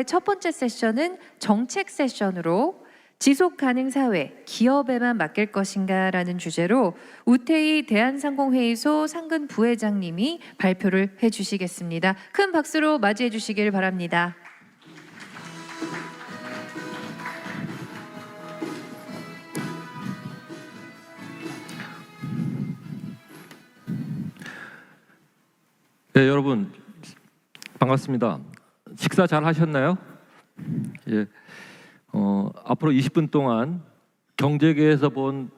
첫 번째 세션은 정책 세션으로 지속 가능 사회, 기업에만 맡길 것인가라는 주제로 우태희 대한상공회의소 상근 부회장님이 발표를 해주시겠습니다. 큰 박수로 맞이해 주시길 바랍니다. 네, 여러분 반갑습니다. 식사 잘 하셨나요? 예, 앞으로 20분 동안 경제계에서 본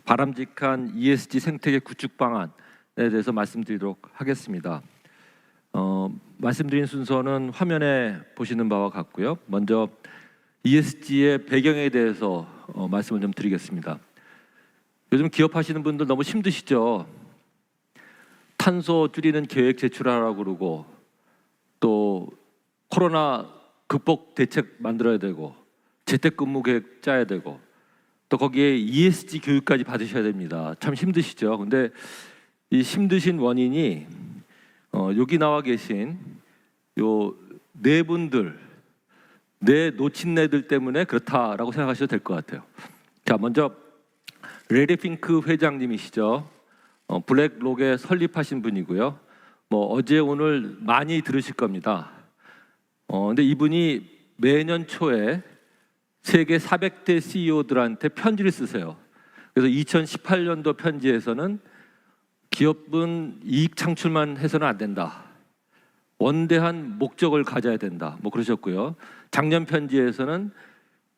바람직한 ESG 생태계 구축 방안에 대해서 말씀드리도록 하겠습니다. 말씀드린 순서는 화면에 보시는 바와 같고요. 먼저 ESG의 배경에 대해서 말씀을 좀 드리겠습니다. 요즘 기업하시는 분들 너무 힘드시죠? 탄소 줄이는 계획 제출하라고 그러고 또 코로나 극복 대책 만들어야 되고 재택근무 계획 짜야 되고 또 거기에 ESG 교육까지 받으셔야 됩니다. 참 힘드시죠? 근데 이 힘드신 원인이 여기 나와 계신 요 네 분들, 네 놓친네들 때문에 그렇다라고 생각하셔도 될 것 같아요. 자, 먼저 레리 핑크 회장님이시죠. 블랙록에 설립하신 분이고요. 뭐 어제 오늘 많이 들으실 겁니다. 근데 이분이 매년 초에 세계 400대 CEO들한테 편지를 쓰세요. 그래서 2018년도 편지에서는 기업은 이익 창출만 해서는 안 된다. 원대한 목적을 가져야 된다. 뭐 그러셨고요. 작년 편지에서는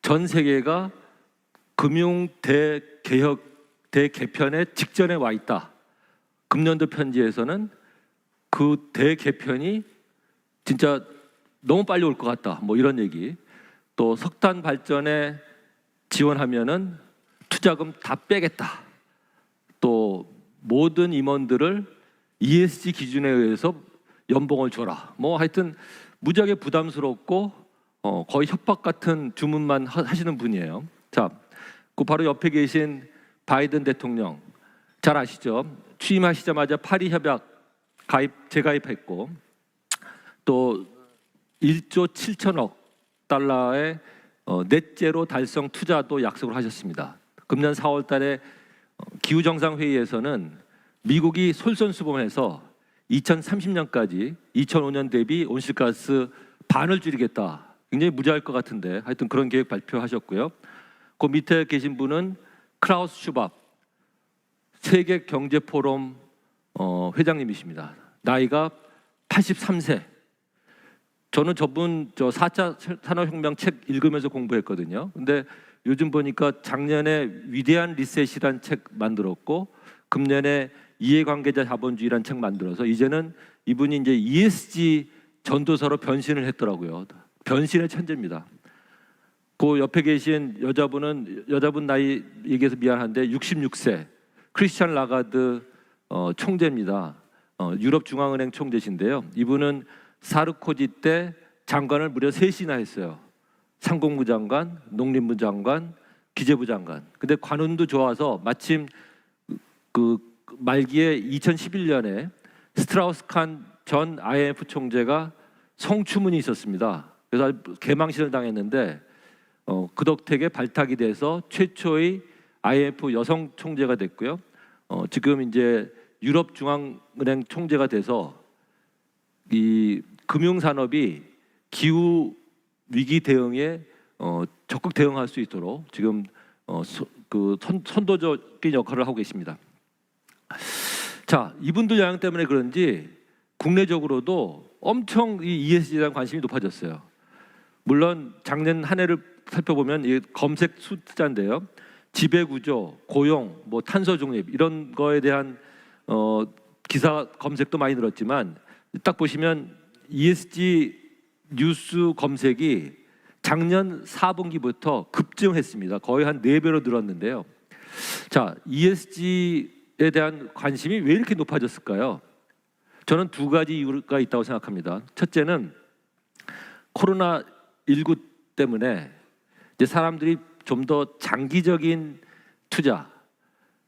전 세계가 금융 대개혁 대개편의 직전에 와 있다. 금년도 편지에서는 그 대개편이 진짜 너무 빨리 올 것 같다. 뭐 이런 얘기. 또 석탄 발전에 지원하면은 투자금 다 빼겠다. 또 모든 임원들을 ESG 기준에 의해서 연봉을 줘라. 뭐 하여튼 무지하게 부담스럽고 거의 협박 같은 주문만 하시는 분이에요. 자, 그 바로 옆에 계신 바이든 대통령 잘 아시죠? 취임하시자마자 파리 협약 재가입했고 또 1조 7천억 달러의 넷제로 달성 투자도 약속을 하셨습니다. 금년 4월 달에 기후정상회의에서는 미국이 솔선수범해서 2030년까지 2005년 대비 온실가스 반을 줄이겠다. 굉장히 무지할 것 같은데 하여튼 그런 계획 발표하셨고요. 그 밑에 계신 분은 크라우스 슈밥 세계경제포럼 회장님이십니다. 나이가 83세. 저는 저분 4차 산업혁명 책 읽으면서 공부했거든요. 근데 요즘 보니까 작년에 위대한 리셋이란 책 만들었고 금년에 이해관계자 자본주의란 책 만들어서 이제는 이분이 이제 ESG 전도사로 변신을 했더라고요. 변신의 천재입니다. 그 옆에 계신 여자분 나이 얘기해서 미안한데 66세 크리스찬 라가드 총재입니다. 유럽 중앙은행 총재신데요. 이분은 사르코지 때 장관을 무려 3이나 했어요. 상공부 장관, 농림부 장관, 기재부 장관. 근데 관운도 좋아서 마침 그 말기에 2011년에 스트라우스칸 전 IMF 총재가 성추문이 있었습니다. 그래서 개망신을 당했는데 그 덕택에 발탁이 돼서 최초의 IMF 여성 총재가 됐고요. 지금 이제 유럽 중앙은행 총재가 돼서 이 금융산업이 기후 위기 대응에 적극 대응할 수 있도록 지금 선도적인 역할을 하고 계십니다. 자, 이분들 영향 때문에 그런지 국내적으로도 엄청 이 ESG에 대한 관심이 높아졌어요. 물론 작년 한 해를 살펴보면 이 검색 숫자인데요. 지배구조, 고용, 뭐 탄소 중립 이런 거에 대한 기사 검색도 많이 늘었지만 딱 보시면 ESG 뉴스 검색이 작년 4분기부터 급증했습니다. 거의 한 4배로 늘었는데요. 자, ESG에 대한 관심이 왜 이렇게 높아졌을까요? 저는 2가지 이유가 있다고 생각합니다. 첫째는 코로나19 때문에 이제 사람들이 좀 더 장기적인 투자,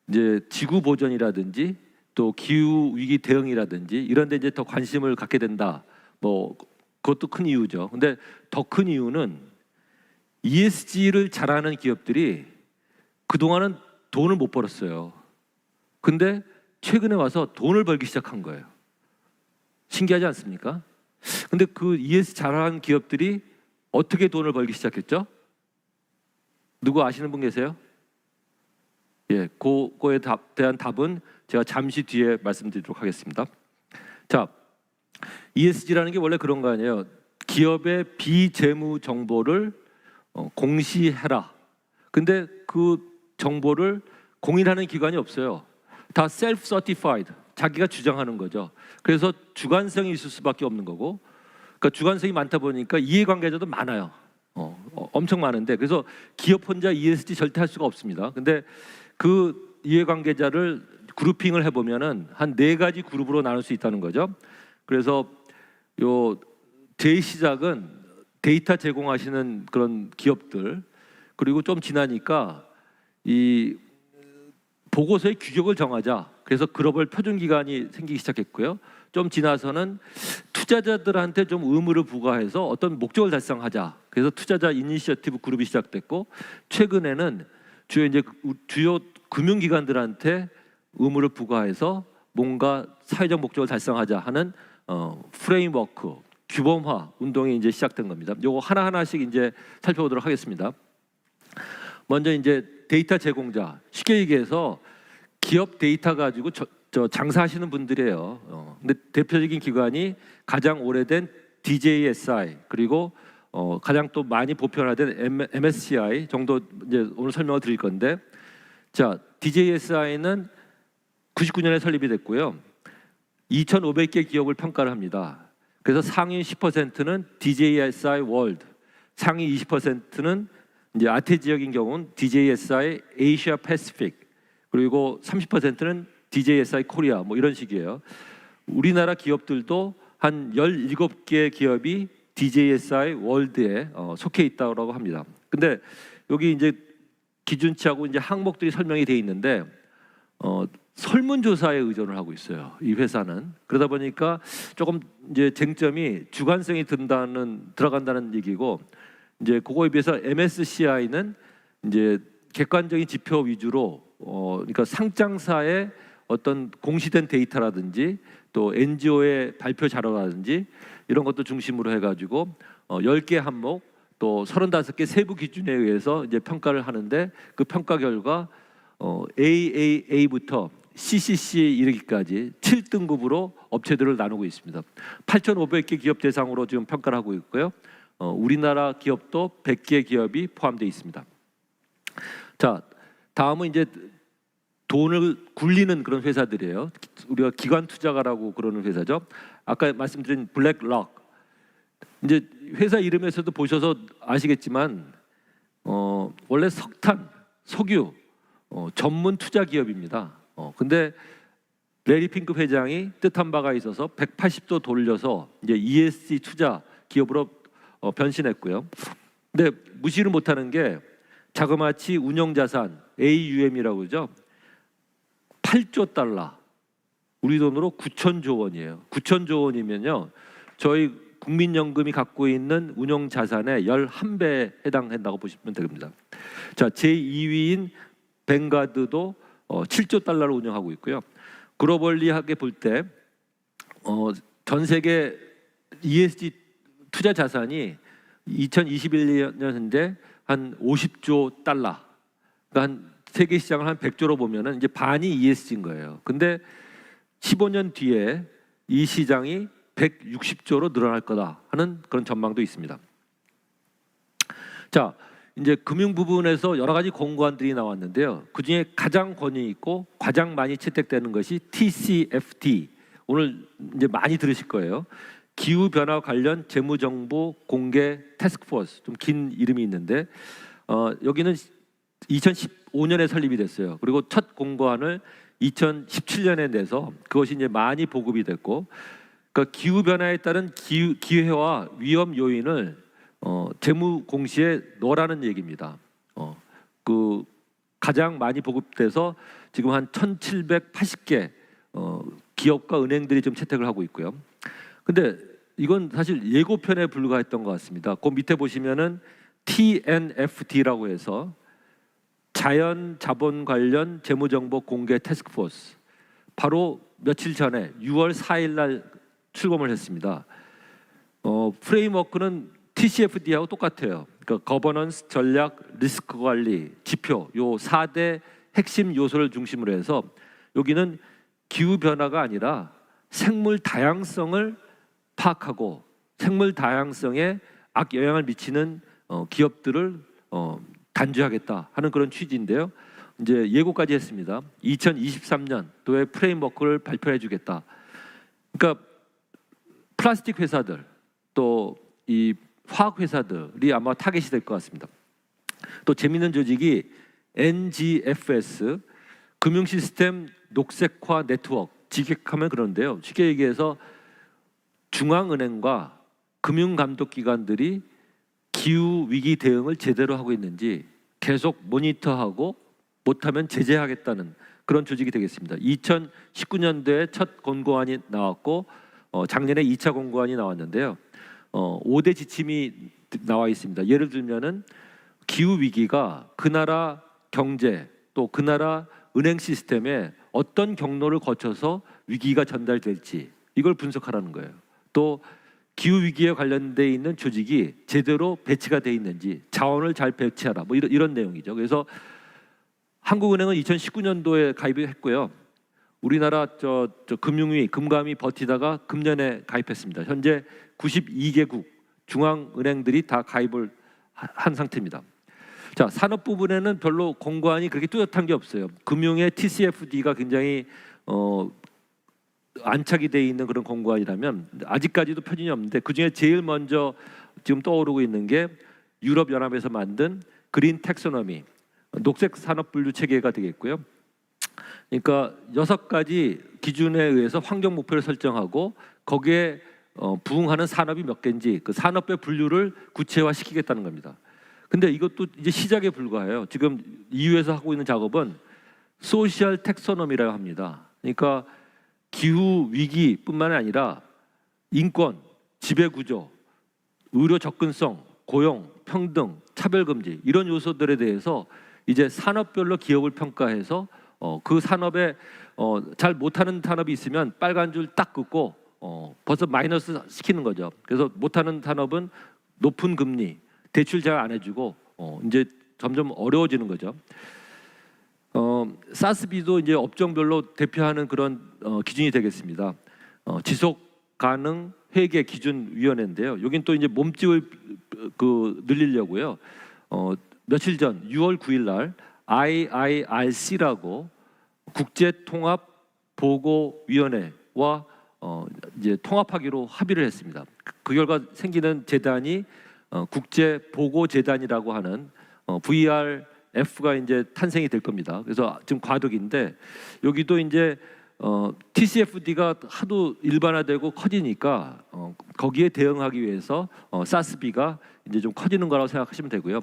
이제 지구 보전이라든지 또 기후 위기 대응이라든지 이런 데 이제 더 관심을 갖게 된다. 뭐 그것도 큰 이유죠. 근데 더 큰 이유는 ESG를 잘하는 기업들이 그동안은 돈을 못 벌었어요. 근데 최근에 와서 돈을 벌기 시작한 거예요. 신기하지 않습니까? 근데 그 ESG 잘하는 기업들이 어떻게 돈을 벌기 시작했죠? 누구 아시는 분 계세요? 예, 그거에 대한 답은 제가 잠시 뒤에 말씀드리도록 하겠습니다. 자, ESG라는 게 원래 그런 거 아니에요. 기업의 비재무 정보를 공시해라. 근데 그 정보를 공인하는 기관이 없어요. 다 self certified, 자기가 주장하는 거죠. 그래서 주관성이 있을 수밖에 없는 거고, 그러니까 주관성이 많다 보니까 이해관계자도 많아요. 엄청 많은데, 그래서 기업 혼자 ESG 절대 할 수가 없습니다. 근데 그 이해관계자를 그룹핑을 해보면은 한 4가지 그룹으로 나눌 수 있다는 거죠. 그래서 요 제일 시작은 데이터 제공하시는 그런 기업들, 그리고 좀 지나니까 이 보고서의 규격을 정하자. 그래서 글로벌 표준 기관이 생기기 시작했고요. 좀 지나서는 투자자들한테 좀 의무를 부과해서 어떤 목적을 달성하자. 그래서 투자자 이니셔티브 그룹이 시작됐고, 최근에는 주요 금융기관들한테 의무를 부과해서 뭔가 사회적 목적을 달성하자 하는 프레임워크, 규범화 운동이 이제 시작된 겁니다. 요거 하나하나씩 이제 살펴보도록 하겠습니다. 먼저 이제 데이터 제공자, 쉽게 얘기해서 기업 데이터 가지고 장사하시는 분들이에요. 근데 대표적인 기관이 가장 오래된 DJSI, 그리고 가장 또 많이 보편화된 MSCI 정도 이제 오늘 설명을 드릴 건데, 자, DJSI는 99년에 설립이 됐고요. 2,500개 기업을 평가를 합니다. 그래서 상위 10%는 DJSI 월드, 상위 20%는 이제 아태 지역인 경우는 DJSI 아시아 패시픽, 그리고 30%는 DJSI 코리아, 뭐 이런 식이에요. 우리나라 기업들도 한 17개 기업이 DJSI 월드에 속해 있다고 합니다. 근데 여기 이제 기준치하고 이제 항목들이 설명이 돼 있는데 설문조사에 의존을 하고 있어요. 이 회사는. 그러다 보니까 조금 이제 쟁점이 주관성이 들어간다는 얘기고, 이제 그거에 비해서 MSCI는 이제 객관적인 지표 위주로 그러니까 상장사의 어떤 공시된 데이터라든지 또 NGO의 발표 자료라든지 이런 것도 중심으로 해가지고 10개 항목 또 35개 세부 기준에 의해서 이제 평가를 하는데, 그 평가 결과 AAA부터 CCC에 이르기까지 7등급으로 업체들을 나누고 있습니다. 8,500개 기업 대상으로 지금 평가를 하고 있고요. 우리나라 기업도 100개 기업이 포함되어 있습니다. 자, 다음은 이제 돈을 굴리는 그런 회사들이에요. 우리가 기관 투자가라고 그러는 회사죠. 아까 말씀드린 블랙락, 이제 회사 이름에서도 보셔서 아시겠지만 원래 석탄, 석유 전문 투자 기업입니다. 근데 레리 핑크 회장이 뜻한 바가 있어서 180도 돌려서 이제 ESG 투자 기업으로 변신했고요. 근데 무시를 못하는 게 자그마치 운영자산 AUM이라고 그러죠. 8조 달러, 우리 돈으로 9천조 원이에요. 9천조 원이면요, 저희 국민연금이 갖고 있는 운영자산의 11배에 해당한다고 보시면 됩니다. 자, 제2위인 뱅가드도 7조 달러를 운영하고 있고요. 글로벌리하게 볼 때 전 세계 ESG 투자 자산이 2021년 현재 한 50조 달러, 그러니까 한 세계 시장을 한 100조로 보면은 이제 반이 ESG인 거예요. 근데 15년 뒤에 이 시장이 160조로 늘어날 거다 하는 그런 전망도 있습니다. 자, 이제 금융 부분에서 여러 가지 공고안들이 나왔는데요. 그 중에 가장 권위 있고 가장 많이 채택되는 것이 TCFD. 오늘 이제 많이 들으실 거예요. 기후 변화 관련 재무 정보 공개 태스크포스, 좀 긴 이름이 있는데 여기는 2015년에 설립이 됐어요. 그리고 첫 공고안을 2017년에 내서 그것이 이제 많이 보급이 됐고, 그러니까 기후 변화에 따른 기회와 위험 요인을 재무 공시에 넣으라는 얘기입니다. 그 가장 많이 보급돼서 지금 한 1,780개 기업과 은행들이 좀 채택을 하고 있고요. 근데 이건 사실 예고편에 불과했던 것 같습니다. 그 밑에 보시면은 TNFD라고 해서 자연 자본 관련 재무정보 공개 태스크포스, 바로 며칠 전에 6월 4일 날 출범을 했습니다. 프레임워크는 TCFD하고 똑같아요. 그러니까 거버넌스, 전략, 리스크 관리, 지표, 요 4대 핵심 요소를 중심으로 해서 여기는 기후 변화가 아니라 생물 다양성을 파악하고 생물 다양성에 악영향을 미치는 기업들을 단죄하겠다 하는 그런 취지인데요. 이제 예고까지 했습니다. 2023년도에 프레임워크를 발표해주겠다. 그러니까 플라스틱 회사들 또 이 화학 회사들이 아마 타겟이 될 것 같습니다. 또 재미있는 조직이 NGFS, 금융시스템 녹색화 네트워크, 직역하면 그런데요. 쉽게 얘기해서 중앙은행과 금융감독기관들이 기후 위기 대응을 제대로 하고 있는지 계속 모니터하고 못하면 제재하겠다는 그런 조직이 되겠습니다. 2019년도에 첫 권고안이 나왔고 작년에 2차 권고안이 나왔는데요. 5대 지침이 나와 있습니다. 예를 들면은 기후 위기가 그 나라 경제 또 그 나라 은행 시스템에 어떤 경로를 거쳐서 위기가 전달될지 이걸 분석하라는 거예요. 또 기후 위기에 관련돼 있는 조직이 제대로 배치가 돼 있는지 자원을 잘 배치하라. 뭐 이런 내용이죠. 그래서 한국은행은 2019년도에 가입을 했고요. 우리나라 금융위, 금감이 버티다가 금년에 가입했습니다. 현재 92개국 중앙은행들이 다 가입을 한 상태입니다. 자, 산업 부분에는 별로 권고안이 그렇게 뚜렷한 게 없어요. 금융의 TCFD가 굉장히 안착이 돼 있는 그런 권고안이라면 아직까지도 표준이 없는데 그 중에 제일 먼저 지금 떠오르고 있는 게 유럽 연합에서 만든 그린 텍소노미, 녹색 산업 분류 체계가 되겠고요. 그러니까 6가지 기준에 의해서 환경 목표를 설정하고 거기에 부응하는 산업이 몇 개인지 그 산업의 분류를 구체화시키겠다는 겁니다. 근데 이것도 이제 시작에 불과해요. 지금 EU에서 하고 있는 작업은 소셜 텍소노미라고 합니다. 그러니까 기후 위기뿐만 아니라 인권, 지배 구조, 의료 접근성, 고용, 평등, 차별 금지 이런 요소들에 대해서 이제 산업별로 기업을 평가해서 그 산업에 잘 못하는 산업이 있으면 빨간 줄 딱 긋고 벌써 마이너스 시키는 거죠. 그래서 못하는 산업은 높은 금리, 대출 잘 안 해주고 이제 점점 어려워지는 거죠. 사스비도 이제 업종별로 대표하는 그런 기준이 되겠습니다. 지속 가능 회계 기준 위원회인데요. 여긴 또 이제 몸집을 늘리려고요. 며칠 전 6월 9일 날 IIRC라고 국제통합보고위원회와 이제 통합하기로 합의를 했습니다. 그 결과 생기는 재단이 국제보고재단이라고 하는 VRF가 이제 탄생이 될 겁니다. 그래서 지금 과도기인데 여기도 이제 TCFD가 하도 일반화되고 커지니까 거기에 대응하기 위해서 사스비가 이제 좀 커지는 거라고 생각하시면 되고요.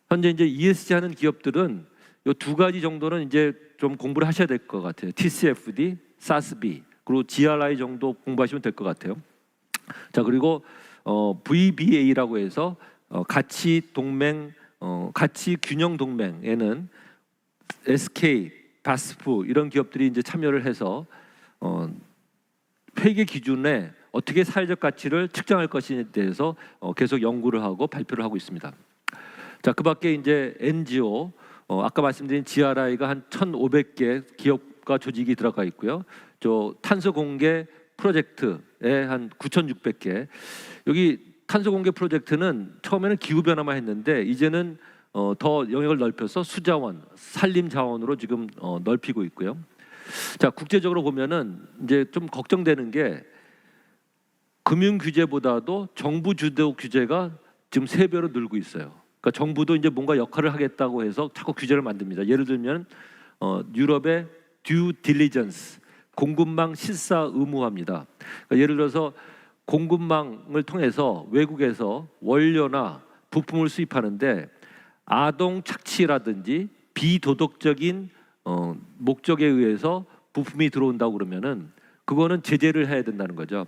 현재 이제 ESG 하는 기업들은 이 2가지 정도는 이제 좀 공부를 하셔야 될 것 같아요. TCFD, 사스비 그리고 GRI 정도 공부하시면 될 것 같아요. 자, 그리고 VBA라고 해서 가치 동맹, 가치 균형 동맹에는 SK, 바스프 이런 기업들이 이제 참여를 해서 회계 기준에 어떻게 사회적 가치를 측정할 것인지에 대해서 계속 연구를 하고 발표를 하고 있습니다. 자, 그밖에 이제 NGO, 아까 말씀드린 GRI가 한 1,500개 기업과 조직이 들어가 있고요. 저 탄소 공개 프로젝트에 한 9,600개. 여기 탄소 공개 프로젝트는 처음에는 기후 변화만 했는데 이제는 더 영역을 넓혀서 수자원, 산림 자원으로 지금 넓히고 있고요. 자, 국제적으로 보면은 이제 좀 걱정되는 게 금융 규제보다도 정부 주도 규제가 지금 3배로 늘고 있어요. 그러니까 정부도 이제 뭔가 역할을 하겠다고 해서 자꾸 규제를 만듭니다. 예를 들면 유럽의 듀 딜리전스, 공급망 실사 의무화입니다. 그러니까 예를 들어서 공급망을 통해서 외국에서 원료나 부품을 수입하는데 아동 착취라든지 비도덕적인 목적에 의해서 부품이 들어온다고 그러면은 그거는 제재를 해야 된다는 거죠.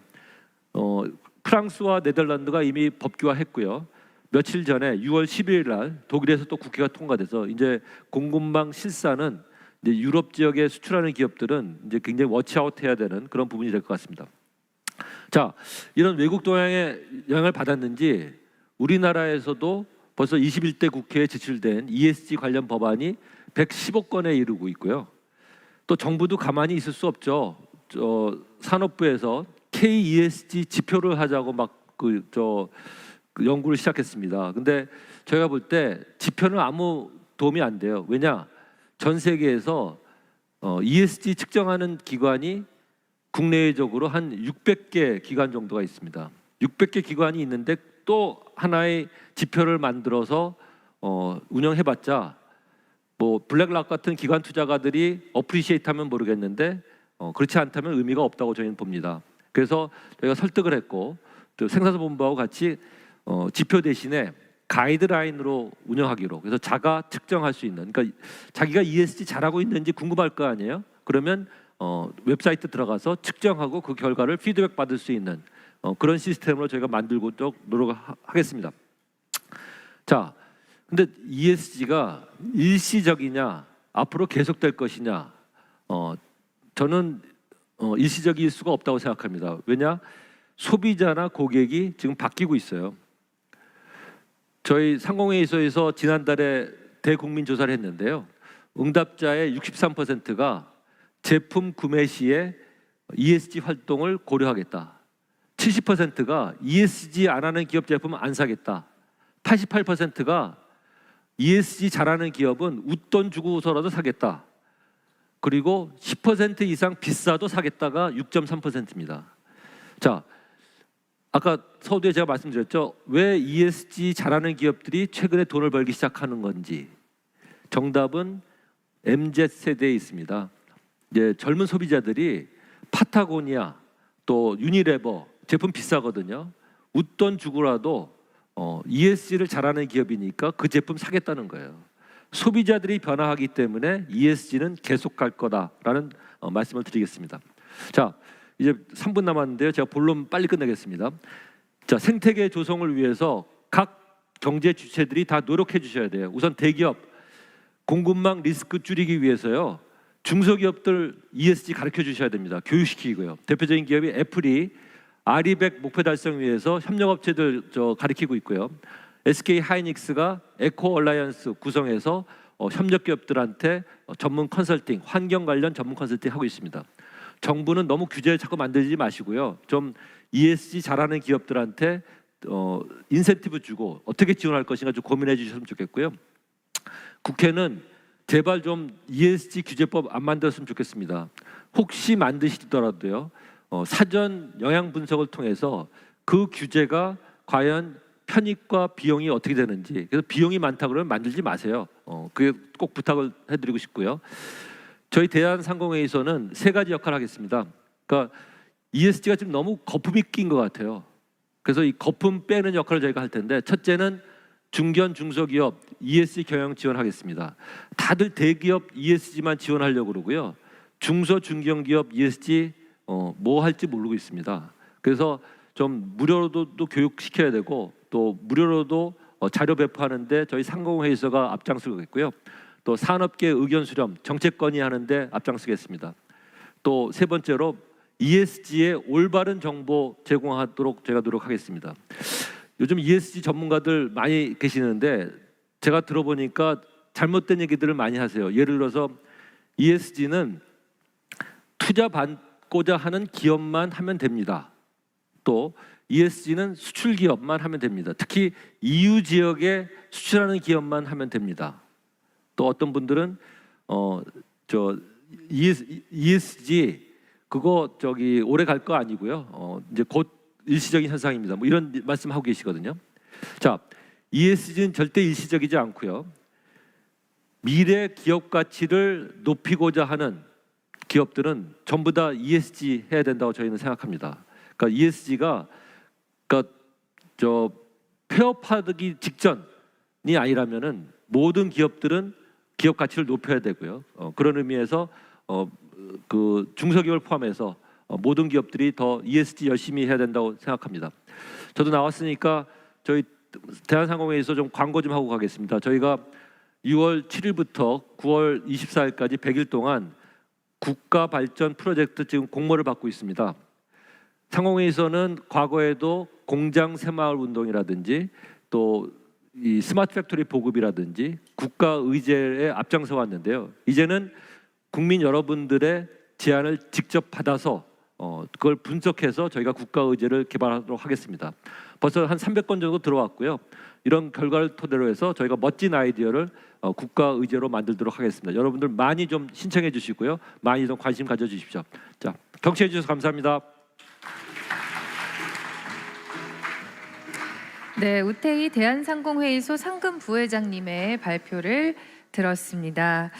프랑스와 네덜란드가 이미 법규화했고요. 며칠 전에 6월 11일 날 독일에서 또 국회가 통과돼서 이제 공급망 실사는 이제 유럽 지역에 수출하는 기업들은 이제 굉장히 워치아웃해야 되는 그런 부분이 될 것 같습니다. 자, 이런 외국 동향의 영향을 받았는지 우리나라에서도 벌써 21대 국회에 제출된 ESG 관련 법안이 115건에 이르고 있고요. 또 정부도 가만히 있을 수 없죠. 산업부에서 KESG 지표를 하자고 막 그 연구를 시작했습니다. 근데 저희가 볼 때 지표는 아무 도움이 안 돼요. 왜냐? 전 세계에서 ESG 측정하는 기관이 국내적으로 한 600개 기관 정도가 있습니다. 600개 기관이 있는데 또 하나의 지표를 만들어서 운영해봤자 뭐 블랙락 같은 기관 투자가들이 어프리시에이트하면 모르겠는데 그렇지 않다면 의미가 없다고 저희는 봅니다. 그래서 저희가 설득을 했고 또 생산자본부하고 같이 지표 대신에 가이드라인으로 운영하기로. 그래서 자가 측정할 수 있는, 그러니까 자기가 ESG 잘하고 있는지 궁금할 거 아니에요. 그러면 웹사이트 들어가서 측정하고 그 결과를 피드백 받을 수 있는 그런 시스템으로 저희가 만들고 또 노력하겠습니다. 자, 근데 ESG가 일시적이냐 앞으로 계속될 것이냐, 저는 일시적일 수가 없다고 생각합니다. 왜냐? 소비자나 고객이 지금 바뀌고 있어요. 저희 상공회의소에서 지난달에 대국민 조사를 했는데요. 응답자의 63%가 제품 구매 시에 ESG 활동을 고려하겠다. 70%가 ESG 안 하는 기업 제품은 안 사겠다. 88%가 ESG 잘하는 기업은 웃돈 주고서라도 사겠다. 그리고 10% 이상 비싸도 사겠다가 6.3%입니다. 자, 아까 서두에 제가 말씀드렸죠. 왜 ESG 잘하는 기업들이 최근에 돈을 벌기 시작하는 건지. 정답은 MZ세대에 있습니다. 이제 젊은 소비자들이 파타고니아 또 유니레버 제품 비싸거든요. 웃돈 주고라도 ESG를 잘하는 기업이니까 그 제품 사겠다는 거예요. 소비자들이 변화하기 때문에 ESG는 계속 갈 거다라는 말씀을 드리겠습니다. 자, 이제 3분 남았는데요. 제가 본론 빨리 끝내겠습니다. 자, 생태계 조성을 위해서 각 경제 주체들이 다 노력해 주셔야 돼요. 우선 대기업 공급망 리스크 줄이기 위해서요. 중소기업들 ESG 가르쳐 주셔야 됩니다. 교육시키고요. 대표적인 기업이 애플이 RE100 목표 달성 위해서 협력업체들 가르치고 있고요. SK 하이닉스가 에코 얼라이언스 구성해서 협력기업들한테 전문 컨설팅, 환경 관련 전문 컨설팅 하고 있습니다. 정부는 너무 규제를 자꾸 만들지 마시고요. 좀 ESG 잘하는 기업들한테 인센티브 주고 어떻게 지원할 것인가 좀 고민해 주셨으면 좋겠고요. 국회는 제발 좀 ESG 규제법 안 만들었으면 좋겠습니다. 혹시 만드시더라도요. 사전 영향 분석을 통해서 그 규제가 과연 편익과 비용이 어떻게 되는지, 그래서 비용이 많다 그러면 만들지 마세요. 그게 꼭 부탁을 해드리고 싶고요. 저희 대한상공회의소는 세 가지 역할을 하겠습니다. 그러니까 ESG가 지금 너무 거품이 낀 것 같아요. 그래서 이 거품 빼는 역할을 저희가 할 텐데, 첫째는 중견 중소기업 ESG 경영 지원하겠습니다. 다들 대기업 ESG만 지원하려고 그러고요. 중소 중견기업 ESG 뭐 할지 모르고 있습니다. 그래서 좀 무료로도 또 교육시켜야 되고 또 무료로도 자료 배포하는데 저희 상공회의소가 앞장서겠고요. 또 산업계 의견 수렴, 정책 건의하는데 앞장서겠습니다. 또 세 번째로 ESG의 올바른 정보 제공하도록 제가 노력하겠습니다. 요즘 ESG 전문가들 많이 계시는데 제가 들어보니까 잘못된 얘기들을 많이 하세요. 예를 들어서 ESG는 투자 받고자 하는 기업만 하면 됩니다. 또 ESG는 수출 기업만 하면 됩니다. 특히 EU 지역에 수출하는 기업만 하면 됩니다. 또 어떤 분들은 ESG 그거 오래 갈 거 아니고요. 이제 곧 일시적인 현상입니다. 뭐 이런 말씀하고 계시거든요. 자, ESG는 절대 일시적이지 않고요. 미래 기업 가치를 높이고자 하는 기업들은 전부 다 ESG 해야 된다고 저희는 생각합니다. 그러니까 ESG가 폐업하기 직전이 아니라면은 모든 기업들은 기업 가치를 높여야 되고요. 그런 의미에서 그 중소기업을 포함해서 모든 기업들이 더 ESG 열심히 해야 된다고 생각합니다. 저도 나왔으니까 저희 대한상공회에서 좀 광고 좀 하고 가겠습니다. 저희가 6월 7일부터 9월 24일까지 100일 동안 국가 발전 프로젝트 지금 공모를 받고 있습니다. 상공회에서는 과거에도 공장 새마을 운동이라든지 또 이 스마트 팩토리 보급이라든지 국가 의제에 앞장서 왔는데요. 이제는 국민 여러분들의 제안을 직접 받아서 그걸 분석해서 저희가 국가 의제를 개발하도록 하겠습니다. 벌써 한 300건 정도 들어왔고요. 이런 결과를 토대로 해서 저희가 멋진 아이디어를 국가 의제로 만들도록 하겠습니다. 여러분들 많이 좀 신청해 주시고요. 많이 좀 관심 가져 주십시오. 자, 경청해 주셔서 감사합니다. 네, 우태희 대한상공회의소 상근 부회장님의 발표를 들었습니다.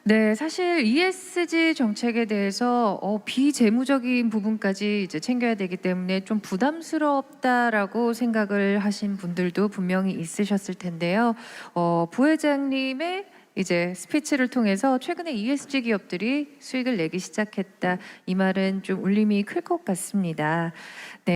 네, 사실 ESG 정책에 대해서 비재무적인 부분까지 이제 챙겨야 되기 때문에 좀 부담스럽다라고 생각을 하신 분들도 분명히 있으셨을 텐데요. 부회장님의 이제 스피치를 통해서 최근에 ESG 기업들이 수익을 내기 시작했다, 이 말은 좀 울림이 클 것 같습니다. 네.